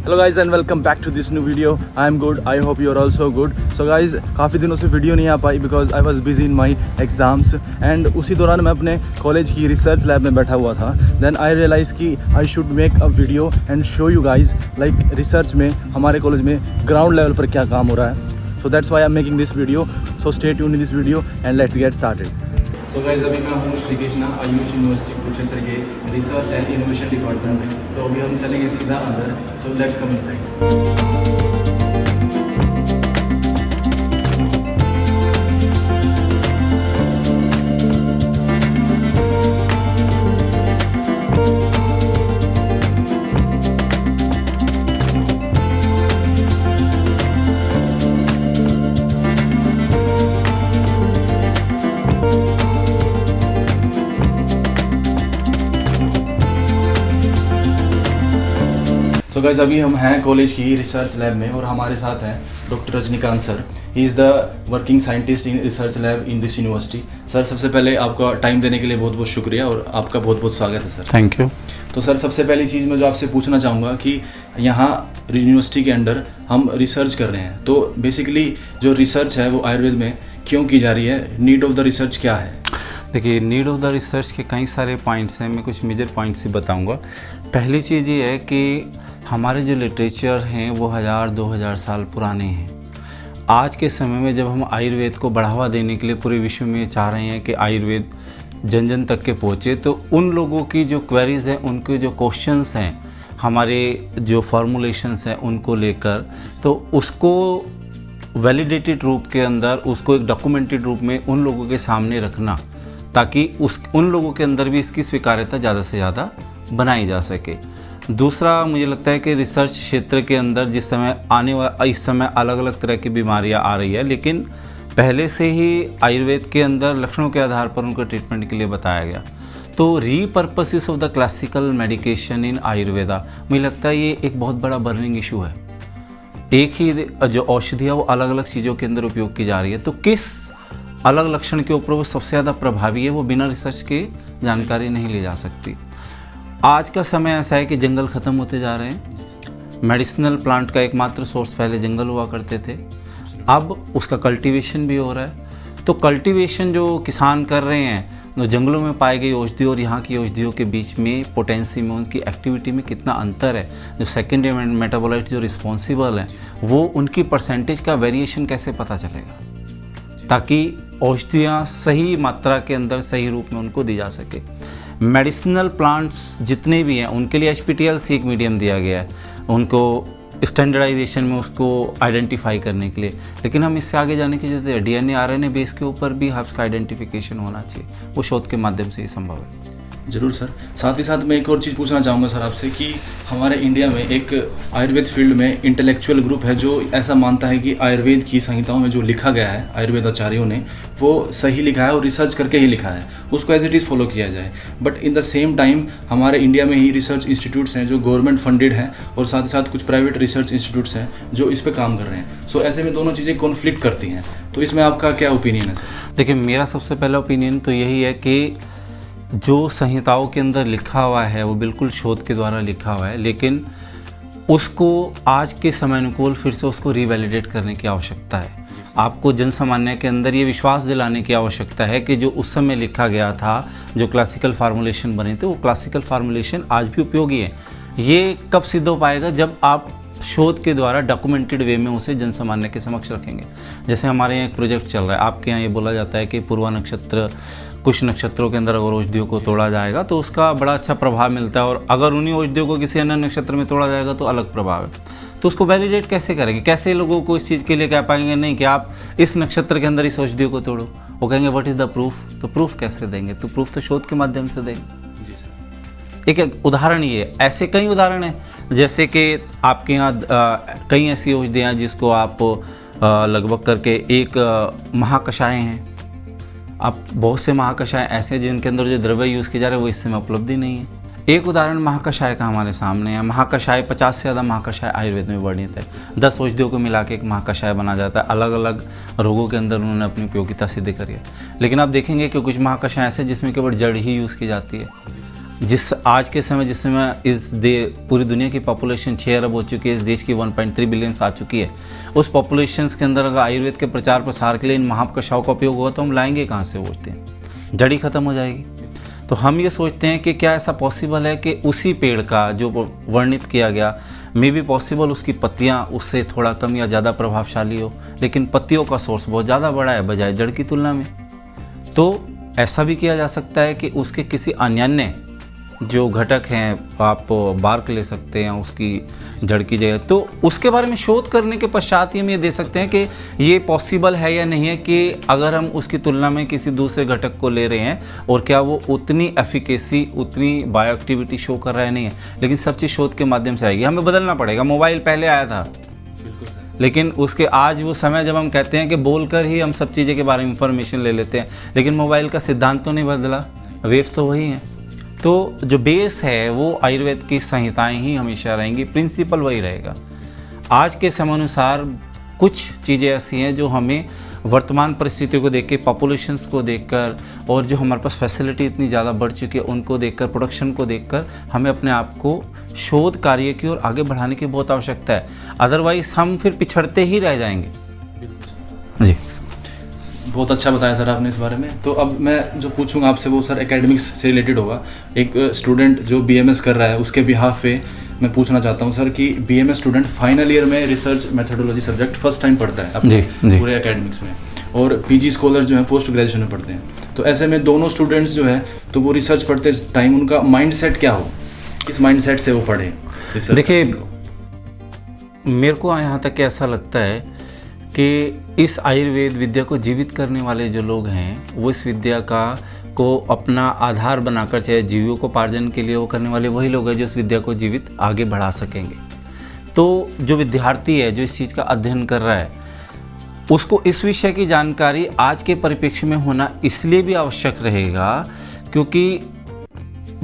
Hello guys and welcome back to this new video. I am good, I hope you are also good. So guys काफ़ी दिनों से video नहीं आ पाई because I was busy in my exams and उसी दौरान मैं अपने कॉलेज की रिसर्च लैब में बैठा हुआ था। देन आई रियलाइज़ कि I should make a video and show you guys like research में हमारे कॉलेज में ग्राउंड लेवल पर क्या काम हो रहा है। So that's why I am making this video. So stay tuned in this video and let's get started. So guys अभी मैं हूँ श्री कृष्णा आयुष यूनिवर्सिटी कुरुक्षेत्र के रिसर्च एंड इनोवेशन डिपार्टमेंट में। तो अभी हम चलेंगे सीधा अंदर। So let's come inside. तो गाइज अभी हम हैं कॉलेज की रिसर्च लैब में और हमारे साथ हैं doctor Rajinikanth sir. He is the working scientist in research lab in this university. Sir सबसे पहले आपका टाइम देने के लिए बहुत बहुत शुक्रिया और आपका बहुत बहुत स्वागत है सर। Thank you. तो सर सबसे पहली चीज़ मैं जो आपसे पूछना चाहूँगा कि यहाँ यूनिवर्सिटी के अंडर हम रिसर्च कर रहे हैं, तो बेसिकली जो रिसर्च है वो आयुर्वेद में क्यों की जा रही है, नीड ऑफ द रिसर्च क्या है? देखिए, नीड ऑफ द रिसर्च के कई सारे पॉइंट्स हैं, मैं कुछ मेजर पॉइंट्स ही बताऊंगा। पहली चीज़ ये है कि हमारे जो लिटरेचर हैं वो 1000-2000 साल पुराने हैं। आज के समय में जब हम आयुर्वेद को बढ़ावा देने के लिए पूरे विश्व में चाह रहे हैं कि आयुर्वेद जन जन तक के पहुँचे, तो उन लोगों की जो क्वेरीज़ हैं, उनके जो क्वेश्चंस हैं, हमारे जो फॉर्मुलेशंस हैं उनको लेकर, तो उसको वैलिडेटेड रूप के अंदर, उसको एक डॉक्यूमेंटेड रूप में उन लोगों के सामने रखना, ताकि उन लोगों के अंदर भी इसकी स्वीकार्यता ज़्यादा से ज़्यादा बनाई जा सके। दूसरा, मुझे लगता है कि रिसर्च क्षेत्र के अंदर इस समय अलग अलग तरह की बीमारियां आ रही है, लेकिन पहले से ही आयुर्वेद के अंदर लक्षणों के आधार पर उनको ट्रीटमेंट के लिए बताया गया। तो repurposes of the classical medication in Ayurveda, मुझे लगता है ये एक बहुत बड़ा बर्निंग इशू है। एक ही जो औषधि है वो अलग अलग चीज़ों के अंदर उपयोग की जा रही है, तो किस अलग लक्षण के ऊपर वो सबसे ज़्यादा प्रभावी है, वो बिना रिसर्च के जानकारी नहीं ली जा सकती। आज का समय ऐसा है कि जंगल ख़त्म होते जा रहे हैं। मेडिसिनल प्लांट का एकमात्र सोर्स पहले जंगल हुआ करते थे, अब उसका कल्टीवेशन भी हो रहा है। तो कल्टीवेशन जो किसान कर रहे हैं, जो जंगलों में पाई गई औषधि और यहाँ की औषधियों के बीच में पोटेंसी में, उनकी एक्टिविटी में कितना अंतर है, जो सेकेंडरी मेटाबोलाइट जो रिस्पॉन्सिबल हैं, वो उनकी परसेंटेज का वेरिएशन कैसे पता चलेगा, ताकि औषधियाँ सही मात्रा के अंदर सही रूप में उनको दी जा सके। मेडिसिनल प्लांट्स जितने भी हैं उनके लिए HPTLC एक मीडियम दिया गया है, उनको स्टैंडर्डाइजेशन में उसको आइडेंटिफाई करने के लिए, लेकिन हम इससे आगे जाने की जरूरत है। DNA RNA बेस के ऊपर भी हर्ब्स का आइडेंटिफिकेशन होना चाहिए, वो शोध के माध्यम से ही संभव है। ज़रूर सर। साथ ही साथ मैं एक और चीज़ पूछना चाहूँगा सर आपसे कि हमारे इंडिया में एक आयुर्वेद फील्ड में इंटेलेक्चुअल ग्रुप है जो ऐसा मानता है कि आयुर्वेद की संहिताओं में जो लिखा गया है आयुर्वेद आचार्यों ने, वो सही लिखा है और रिसर्च करके ही लिखा है, उसको एज इट इज़ फॉलो किया जाए। But in the same time हमारे इंडिया में ही रिसर्च इंस्टीट्यूट्स हैं जो गवर्नमेंट फंडेड हैं और साथ ही साथ कुछ प्राइवेट रिसर्च इंस्टीट्यूट्स हैं जो इस पर काम कर रहे हैं। सो ऐसे में दोनों चीज़ें कॉन्फ्लिक्ट करती हैं, तो इसमें आपका क्या ओपिनियन है सर? देखिए, मेरा सबसे पहला ओपिनियन तो यही है कि जो संहिताओं के अंदर लिखा हुआ है वो बिल्कुल शोध के द्वारा लिखा हुआ है, लेकिन उसको आज के समय अनुकूल फिर से उसको रिवैलिडेट करने की आवश्यकता है। आपको जन सामान्य के अंदर ये विश्वास दिलाने की आवश्यकता है कि जो उस समय लिखा गया था, जो क्लासिकल फार्मूलेशन बने थे, वो क्लासिकल फार्मूलेशन आज भी उपयोगी है। ये कब सिद्ध हो पाएगा? जब आप शोध के द्वारा डॉक्यूमेंटेड वे में उसे जन सामान्य के समक्ष रखेंगे। जैसे हमारे यहाँ एक प्रोजेक्ट चल रहा है, आपके यहाँ ये बोला जाता है कि पूर्वा नक्षत्र, कुछ नक्षत्रों के अंदर अगर औषधियों को तोड़ा जाएगा तो उसका बड़ा अच्छा प्रभाव मिलता है, और अगर उन्हीं औषधियों को किसी अन्य नक्षत्र में तोड़ा जाएगा तो अलग प्रभाव है। तो उसको वैलिडेट कैसे करेंगे? कैसे लोगों को इस चीज़ के लिए कह पाएंगे नहीं कि आप इस नक्षत्र के अंदर इस औषधियों को तोड़ो? वो कहेंगे व्हाट इज़ द प्रूफ? तो प्रूफ कैसे देंगे? तो प्रूफ तो शोध के माध्यम से देंगे। जी सर। एक उदाहरण ये, ऐसे कई उदाहरण हैं, जैसे कि आपके यहाँ कई ऐसी औषधियाँ हैं जिसको आप लगभग करके एक महाकषाय हैं। आप बहुत से महाकषाय ऐसे हैं जिनके अंदर जो द्रव्य यूज़ किए जा रहे हैं वो इस समय उपलब्ध ही नहीं है। एक उदाहरण महाकषाय का हमारे सामने है। महाकषाय 50 से ज़्यादा महाकषाय आयुर्वेद में वर्णित है। 10 औषधियों को मिला के एक महाकषाय बना जाता है। अलग अलग रोगों के अंदर उन्होंने अपनी उपयोगिता सिद्ध करी है। लेकिन आप देखेंगे कि कुछ महाकषाय ऐसे जिसमें केवल जड़ ही यूज़ की जाती है। जिस आज के समय जिस समय पूरी दुनिया की पॉपुलेशन 6 अरब हो चुकी है, इस देश की 1.3 बिलियन आ चुकी है, उस पॉपुलेशन के अंदर अगर आयुर्वेद के प्रचार प्रसार के लिए इन महाकषायों का उपयोग होगा तो हम लाएंगे कहाँ से बोलते हैं, जड़ी खत्म हो जाएगी। तो हम ये सोचते हैं कि क्या ऐसा पॉसिबल है कि उसी पेड़ का जो वर्णित किया गया मे बी पॉसिबल उसकी पत्तियाँ उससे थोड़ा कम या ज़्यादा प्रभावशाली हो, लेकिन पत्तियों का सोर्स बहुत ज़्यादा बड़ा है बजाय जड़ की तुलना में। तो ऐसा भी किया जा सकता है कि उसके किसी अन्य जो घटक हैं, आप बार्क ले सकते हैं उसकी जड़ की जगह, तो उसके बारे में शोध करने के पश्चात ही हम ये दे सकते हैं कि ये पॉसिबल है या नहीं है कि अगर हम उसकी तुलना में किसी दूसरे घटक को ले रहे हैं और क्या वो उतनी एफिकेसी, उतनी बायो एक्टिविटी शो कर रहा है नहीं है। लेकिन सब चीज़ शोध के माध्यम से आएगी। हमें बदलना पड़ेगा। मोबाइल पहले आया था, लेकिन उसके आज वो समय जब हम कहते हैं कि बोलकर ही हम सब चीज़ें के बारे में इंफॉर्मेशन ले लेते हैं, लेकिन मोबाइल का सिद्धांत तो नहीं बदला, वेव्स तो वही हैं। तो जो बेस है वो आयुर्वेद की संहिताएं ही हमेशा रहेंगी, प्रिंसिपल वही रहेगा। आज के समय अनुसार कुछ चीज़ें ऐसी हैं जो हमें वर्तमान परिस्थितियों को देख के, पॉपुलेशंस को देखकर और जो हमारे पास फैसिलिटी इतनी ज़्यादा बढ़ चुकी है उनको देखकर, प्रोडक्शन को देखकर हमें अपने आप को शोध कार्य की ओर आगे बढ़ाने की बहुत आवश्यकता है। अदरवाइज़ हम फिर पिछड़ते ही रह जाएंगे। जी, बहुत अच्छा बताया सर आपने इस बारे में। तो अब मैं जो पूछूंगा आपसे वो सर एकेडमिक्स से रिलेटेड होगा। एक स्टूडेंट जो बीएमएस कर रहा है उसके बिहाफ पे मैं पूछना चाहता हूँ सर कि बीएमएस स्टूडेंट फाइनल ईयर में research methodology subject first time पढ़ता है अपने पूरे एकेडमिक्स में, और पीजी स्कॉलर जो है पोस्ट ग्रेजुएशन में पढ़ते हैं। तो ऐसे में दोनों स्टूडेंट्स जो है तो वो रिसर्च पढ़ते टाइम उनका माइंड सेट क्या हो, किस माइंड सेट से वो पढ़े? देखिए, मेरे को यहाँ तक ऐसा लगता है कि इस आयुर्वेद विद्या को जीवित करने वाले जो लोग हैं वो इस विद्या को अपना आधार बनाकर, चाहे जीविकोपार्जन के लिए वो करने वाले वही लोग हैं जो इस विद्या को जीवित आगे बढ़ा सकेंगे। तो जो विद्यार्थी है जो इस चीज़ का अध्ययन कर रहा है उसको इस विषय की जानकारी आज के परिप्रेक्ष्य में होना इसलिए भी आवश्यक रहेगा क्योंकि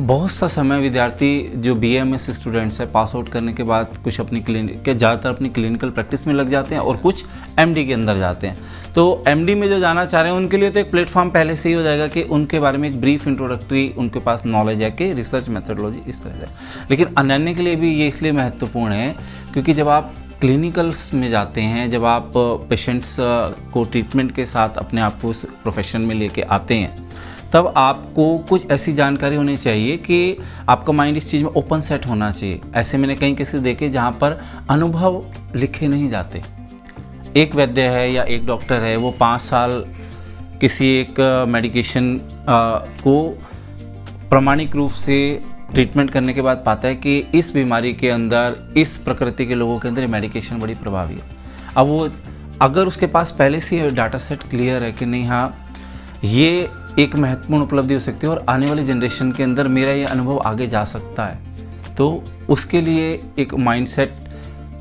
बहुत सा समय विद्यार्थी जो बीएमएस स्टूडेंट्स है पास आउट करने के बाद कुछ अपनी ज़्यादातर अपनी क्लिनिकल प्रैक्टिस में लग जाते हैं और कुछ एमडी के अंदर जाते हैं। तो एमडी में जो जाना चाह रहे हैं उनके लिए तो एक प्लेटफॉर्म पहले से ही हो जाएगा कि उनके बारे में एक ब्रीफ इंट्रोडक्टरी उनके पास नॉलेज है कि रिसर्च मेथोडोलॉजी इस तरह से। लेकिन अन्य के लिए भी ये इसलिए महत्वपूर्ण है क्योंकि जब आप क्लिनिकल्स में जाते हैं, जब आप पेशेंट्स को ट्रीटमेंट के साथ अपने आप को उस प्रोफेशन में लेके आते हैं, तब आपको कुछ ऐसी जानकारी होनी चाहिए कि आपका माइंड इस चीज़ में ओपन सेट होना चाहिए। ऐसे मैंने कई केसेस देखे जहाँ पर अनुभव लिखे नहीं जाते। एक वैद्य है या एक डॉक्टर है, वो 5 साल किसी एक मेडिकेशन को प्रामाणिक रूप से ट्रीटमेंट करने के बाद पाता है कि इस बीमारी के अंदर, इस प्रकृति के लोगों के अंदर ये मेडिकेशन बड़ी प्रभावी है। अब वो अगर उसके पास पहले से डाटा सेट क्लियर है कि नहीं, हाँ ये एक महत्वपूर्ण उपलब्धि हो सकती है और आने वाली जनरेशन के अंदर मेरा ये अनुभव आगे जा सकता है, तो उसके लिए एक माइंडसेट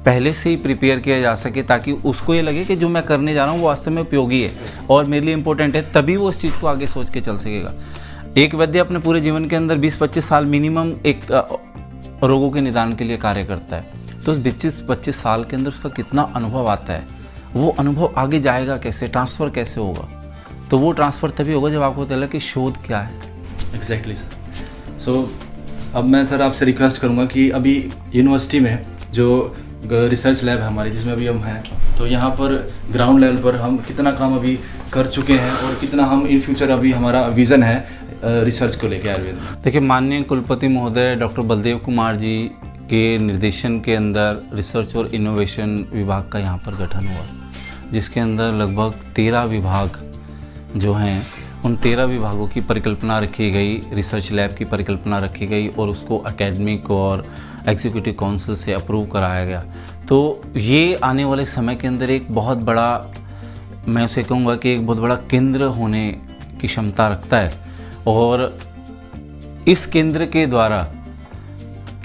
पहले से ही प्रिपेयर किया जा सके ताकि उसको ये लगे कि जो मैं करने जा रहा हूँ वो वास्तव में उपयोगी है और मेरे लिए इम्पोर्टेंट है, तभी वो उस चीज़ को आगे सोच के चल सकेगा। एक वैद्य अपने पूरे जीवन के अंदर 20-25 साल मिनिमम एक रोगों के निदान के लिए कार्य करता है, तो उस 25 साल के अंदर उसका कितना अनुभव आता है, वो अनुभव आगे जाएगा कैसे, ट्रांसफ़र कैसे होगा? तो वो ट्रांसफ़र तभी होगा जब आपको पता चला कि शोध क्या है। Exactly sir. सो अब मैं सर आपसे रिक्वेस्ट करूँगा कि अभी यूनिवर्सिटी में जो रिसर्च लैब है हमारी जिसमें अभी हम हैं, तो यहाँ पर ग्राउंड लेवल पर हम कितना काम अभी कर चुके हैं और कितना हम इन फ्यूचर अभी हमारा विज़न है रिसर्च को लेकर आयुर्वेद में। देखिए, माननीय कुलपति महोदय डॉक्टर बलदेव कुमार जी के निर्देशन के अंदर रिसर्च और इनोवेशन विभाग का यहाँ पर गठन हुआ, जिसके अंदर लगभग 13 विभाग जो हैं उन 13 विभागों की परिकल्पना रखी गई, रिसर्च लैब की परिकल्पना रखी गई और उसको एकेडमिक और एग्जीक्यूटिव काउंसिल से अप्रूव कराया गया। तो ये आने वाले समय के अंदर एक बहुत बड़ा, मैं उसे कहूँगा कि एक बहुत बड़ा केंद्र होने की क्षमता रखता है और इस केंद्र के द्वारा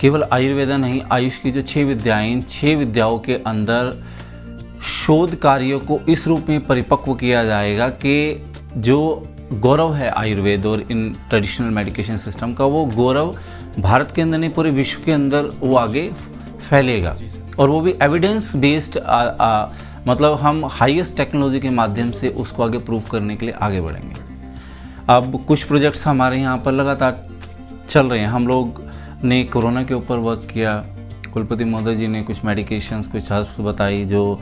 केवल आयुर्वेदा नहीं, आयुष की जो 6 विद्याएँ, इन 6 विद्याओं के अंदर शोध कार्यों को इस रूप में परिपक्व किया जाएगा कि जो गौरव है आयुर्वेद और इन ट्रेडिशनल मेडिकेशन सिस्टम का, वो गौरव भारत के अंदर नहीं पूरे विश्व के अंदर वो आगे फैलेगा और वो भी एविडेंस बेस्ड, मतलब हम हाईएस्ट टेक्नोलॉजी के माध्यम से उसको आगे प्रूव करने के लिए आगे बढ़ेंगे। अब कुछ प्रोजेक्ट्स हमारे यहाँ पर लगातार चल रहे हैं। हम लोग ने कोरोना के ऊपर वर्क किया, कुलपति महोदय जी ने कुछ मेडिकेशंस, कुछ हर्ब्स बताई जो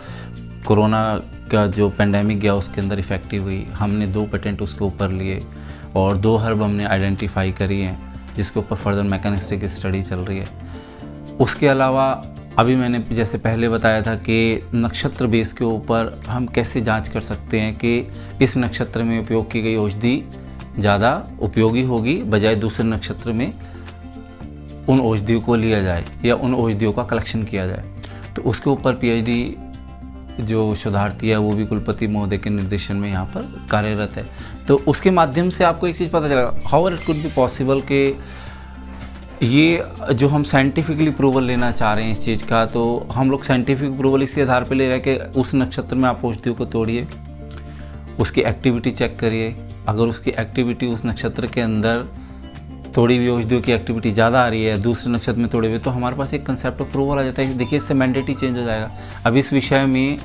कोरोना का जो पेंडेमिक गया उसके अंदर इफ़ेक्टिव हुई। हमने 2 पेटेंट उसके ऊपर लिए और 2 हर्ब हमने आइडेंटिफाई करी हैं जिसके ऊपर फर्दर मैकेनिस्टिक स्टडी चल रही है। उसके अलावा अभी मैंने जैसे पहले बताया था कि नक्षत्र बेस के ऊपर हम कैसे जांच कर सकते हैं कि इस नक्षत्र में उपयोग की गई औषधि ज़्यादा उपयोगी होगी बजाय दूसरे नक्षत्र में उन औषधियों को लिया जाए या उन औषधियों का कलेक्शन किया जाए। तो उसके ऊपर पीएचडी जो शोधार्थी है वो भी कुलपति महोदय के निर्देशन में यहाँ पर कार्यरत है। तो उसके माध्यम से आपको एक चीज़ पता चलेगा, how it could be possible कि ये जो हम साइंटिफिकली अप्रूवल लेना चाह रहे हैं इस चीज़ का, तो हम लोग साइंटिफिक अप्रूवल इसी आधार पे ले रहे हैं कि उस नक्षत्र में आप औषधियों को तोड़िए, उसकी एक्टिविटी चेक करिए। अगर उसकी एक्टिविटी उस नक्षत्र के अंदर तोड़ी हुई औषधियों की एक्टिविटी ज़्यादा आ रही है दूसरे नक्षत्र में तोड़े हुए, तो हमारे पास एक कंसेप्ट ऑफ अप्रूवल आ जाता है। देखिए इससे मैंडेटरी चेंज हो जाएगा। अब इस विषय में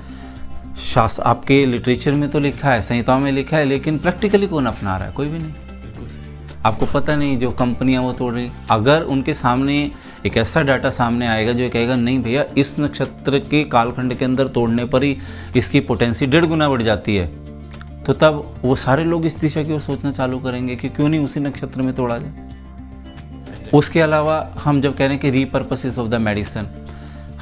शास्त्र आपके लिटरेचर में तो लिखा है, संहिताओं में लिखा है, लेकिन प्रैक्टिकली कौन अपना रहा है? कोई भी नहीं। आपको पता नहीं जो कंपनियां वो तोड़ रही, अगर उनके सामने एक ऐसा डाटा सामने आएगा जो कहेगा नहीं भैया इस नक्षत्र के कालखंड के अंदर तोड़ने पर ही इसकी पोटेंसी 1.5 गुना बढ़ जाती है, तो तब वो सारे लोग इस दिशा की ओर सोचना चालू करेंगे कि क्यों नहीं उसी नक्षत्र में तोड़ा जाए। उसके अलावा हम जब कह रहे हैं कि रीपर्पसेस ऑफ द मेडिसिन,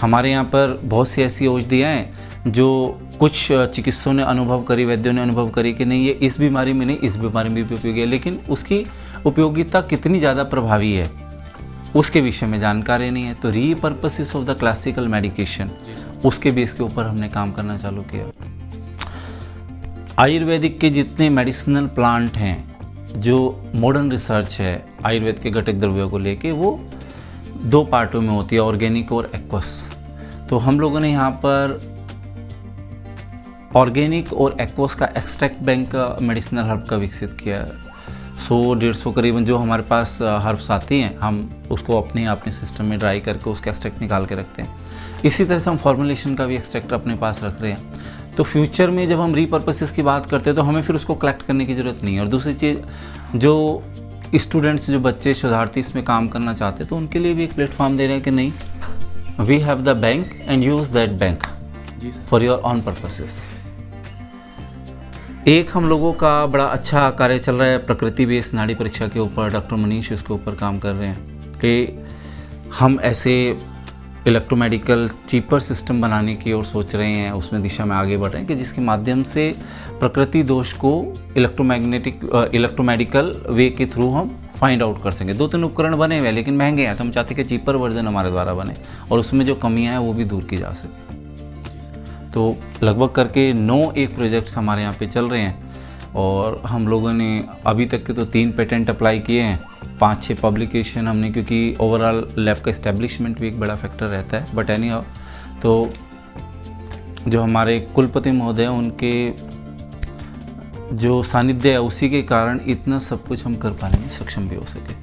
हमारे यहाँ पर बहुत सी ऐसी औषधियाँ हैं जो कुछ चिकित्सकों ने अनुभव करी, वैद्यों ने अनुभव करी कि नहीं ये इस बीमारी में नहीं इस बीमारी में भी उपयोगी है, लेकिन उसकी उपयोगिता कितनी ज़्यादा प्रभावी है उसके विषय में जानकारी नहीं है। तो रीपर्पसेस ऑफ द क्लासिकल मेडिकेशन, उसके बेस के ऊपर हमने काम करना चालू किया। आयुर्वेदिक के जितने मेडिसिनल प्लांट हैं, जो मॉडर्न रिसर्च है आयुर्वेद के घटक द्रव्यों को लेके, वो 2 पार्टों में होती है, ऑर्गेनिक और एक्वस। तो हम लोगों ने यहाँ पर ऑर्गेनिक और एक्वस का एक्सट्रैक्ट बैंक का मेडिसिनल हर्ब का विकसित किया है। 100-150 करीबन जो हमारे पास हर्ब्स आती हैं, हम उसको अपने सिस्टम में ड्राई करके उसका एक्सट्रैक्ट निकाल के रखते हैं। इसी तरह से हम फॉर्मुलेशन का भी एक्सट्रैक्ट अपने पास रख रहे हैं। तो फ्यूचर में जब हम रीपर्पसेस की बात करते हैं तो हमें फिर उसको कलेक्ट करने की ज़रूरत नहीं है। और दूसरी चीज़, जो स्टूडेंट्स, जो बच्चे शोधार्थी इसमें काम करना चाहते हैं, तो उनके लिए भी एक प्लेटफॉर्म दे रहे हैं कि नहीं, we have the bank and use that bank for your own purposes. एक हम लोगों का बड़ा अच्छा कार्य चल रहा है प्रकृति बेस्ड नाड़ी परीक्षा के ऊपर, डॉक्टर मनीष इसके ऊपर काम कर रहे हैं कि हम ऐसे इलेक्ट्रोमेडिकल चीपर सिस्टम बनाने की ओर सोच रहे हैं, उसमें दिशा में आगे बढ़ रहे हैं कि जिसके माध्यम से प्रकृति दोष को इलेक्ट्रोमेडिकल वे के थ्रू हम फाइंड आउट कर सकें। 2-3 उपकरण बने हुए हैं लेकिन महंगे हैं, तो हम चाहते हैं कि चीपर वर्जन हमारे द्वारा बने और उसमें जो कमियां हैं वो भी दूर की जा सके। तो लगभग करके 9 एक प्रोजेक्ट्स हमारे यहाँ पे चल रहे हैं और हम लोगों ने अभी तक के तो 3 पेटेंट अप्लाई किए हैं, 5-6 पब्लिकेशन हमने, क्योंकि ओवरऑल लैब का इस्टेब्लिशमेंट भी एक बड़ा फैक्टर रहता है। बट एनी हाउ, तो जो हमारे कुलपति महोदय उनके जो सानिध्य है उसी के कारण इतना सब कुछ हम कर पाने में सक्षम भी हो सके।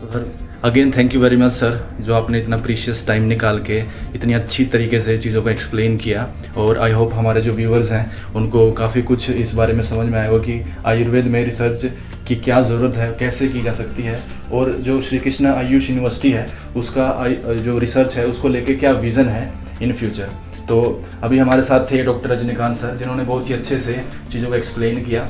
Sir again thank you very much sir, जो आपने इतना प्रीशियस टाइम निकाल के इतनी अच्छी तरीके से चीज़ों को एक्सप्लेन किया। और आई होप हमारे जो व्यूवर्स हैं उनको काफ़ी कुछ इस बारे में समझ में आएगा कि आयुर्वेद में रिसर्च की क्या ज़रूरत है, कैसे की जा सकती है, और जो श्री कृष्णा आयुष यूनिवर्सिटी है उसका जो रिसर्च है उसको लेके क्या विज़न है इन फ्यूचर। तो अभी हमारे साथ थे डॉक्टर रजनीकांत सर, जिन्होंने बहुत ही अच्छे से चीज़ों को एक्सप्लेन किया।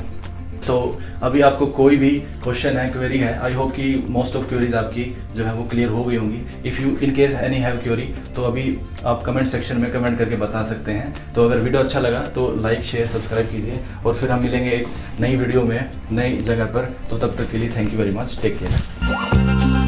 तो अभी आपको कोई भी क्वेश्चन है, क्वेरी है, आई होप कि मोस्ट ऑफ क्वेरीज आपकी जो है वो क्लियर हो गई होंगी। If you in case any have query तो अभी आप कमेंट सेक्शन में कमेंट करके बता सकते हैं। तो अगर वीडियो अच्छा लगा तो लाइक शेयर सब्सक्राइब कीजिए और फिर हम मिलेंगे एक नई वीडियो में नई जगह पर। तो तब तक के लिए thank you very much, take care.